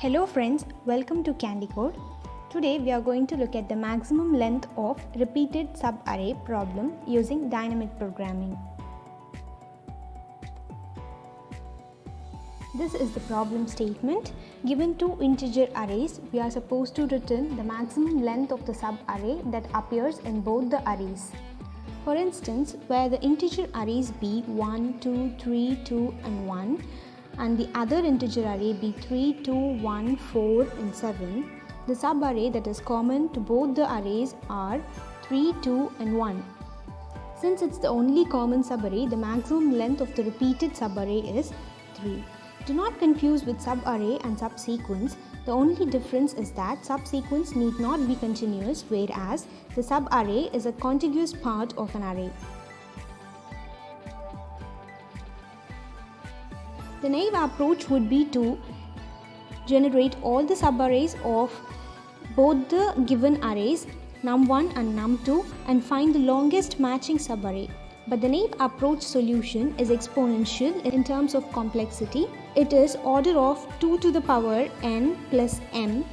Hello friends, welcome to Candy Code. Today we are going to look at the maximum length of repeated subarray problem using dynamic programming. This is the problem statement. Given two integer arrays, we are supposed to return the maximum length of the subarray that appears in both the arrays. For instance, where the integer arrays be 1, 2, 3, 2 and 1 and the other integer array be 3, 2, 1, 4 and 7, the subarray that is common to both the arrays are 3, 2 and 1. Since it's the only common subarray, the maximum length of the repeated subarray is 3. Do not confuse with subarray and subsequence. The only difference is that subsequence need not be continuous, whereas the subarray is a contiguous part of an array. The naive approach would be to generate all the subarrays of both the given arrays num1 and num2 and find the longest matching subarray. But the naive approach solution is exponential in terms of complexity. It is order of 2 to the power n plus m,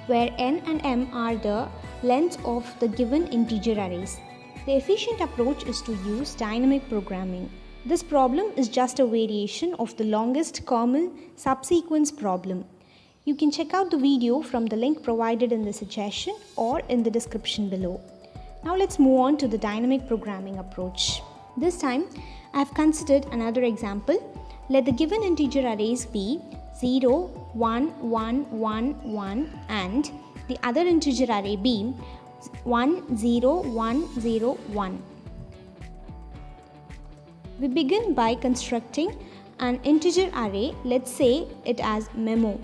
where n and m are the lengths of the given integer arrays. The efficient approach is to use dynamic programming. This problem is just a variation of the longest common subsequence problem. You can check out the video from the link provided in the suggestion or in the description below. Now let's move on to the dynamic programming approach. This time I have considered another example. Let the given integer arrays be 0, 1, 1, 1, 1 and the other integer array be 1, 0, 1, 0, 1. We begin by constructing an integer array, let's say it as memo,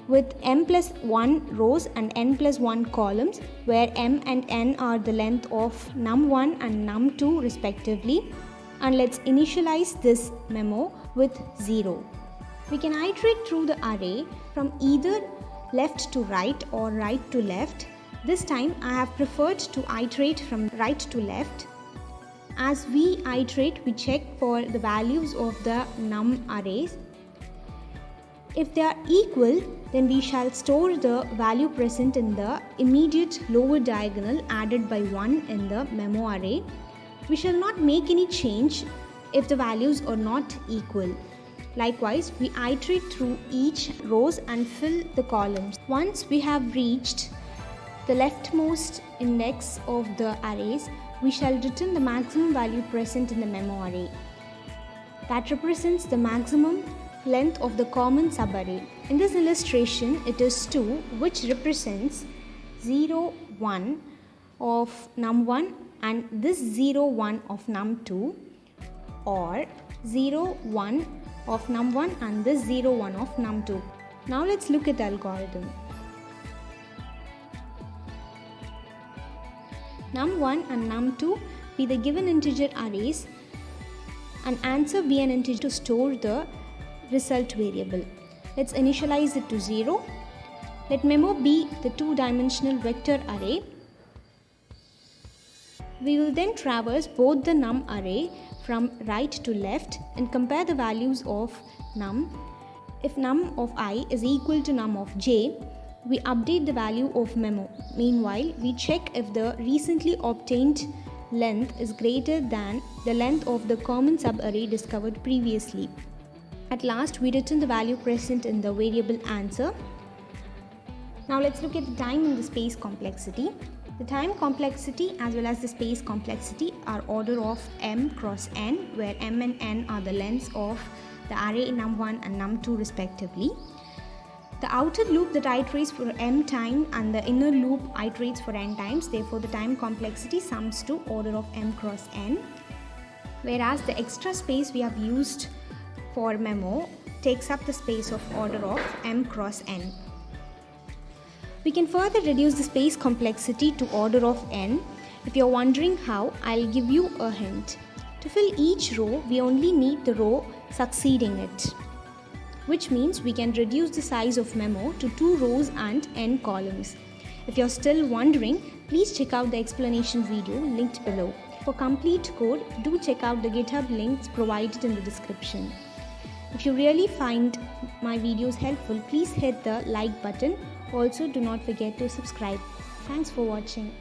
with m plus 1 rows and n plus 1 columns, where m and n are the length of num1 and num2 respectively, and let's initialize this memo with 0. We can iterate through the array from either left to right or right to left. This time I have preferred to iterate from right to left. As we iterate, we check for the values of the num arrays. If they are equal, then we shall store the value present in the immediate lower diagonal added by 1 in the memo array. We shall not make any change if the values are not equal. Likewise, we iterate through each rows and fill the columns. Once we have reached the leftmost index of the arrays, we shall return the maximum value present in the memo array. That represents the maximum length of the common subarray. In this illustration, it is 2, which represents 0, 1 of num1 and this 0, 1 of num2, or 0, 1 of num1 and this 0, 1 of num2. Now let's look at the algorithm. num1 and num2 be the given integer arrays and answer be an integer to store the result variable. Let's initialize it to 0. Let memo be the two-dimensional vector array. We will then traverse both the num array from right to left and compare the values of num. If num of I is equal to num of j, we update the value of memo. Meanwhile, we check if the recently obtained length is greater than the length of the common subarray discovered previously. At last, we return the value present in the variable answer. Now let's look at the time and the space complexity. The time complexity as well as the space complexity are order of m cross n, where m and n are the lengths of the array num1 and num2 respectively. The outer loop that iterates for m time and the inner loop iterates for n times, therefore the time complexity sums to order of m cross n, whereas the extra space we have used for memo takes up the space of order of m cross n. We can further reduce the space complexity to order of n. If you're wondering how, I'll give you a hint. To fill each row, we only need the row succeeding it, which means we can reduce the size of memo to 2 rows and n columns. If you're still wondering, please check out the explanation video linked below. For complete code, do check out the GitHub links provided in the description. If you really find my videos helpful, please hit the like button. Also, do not forget to subscribe. Thanks for watching.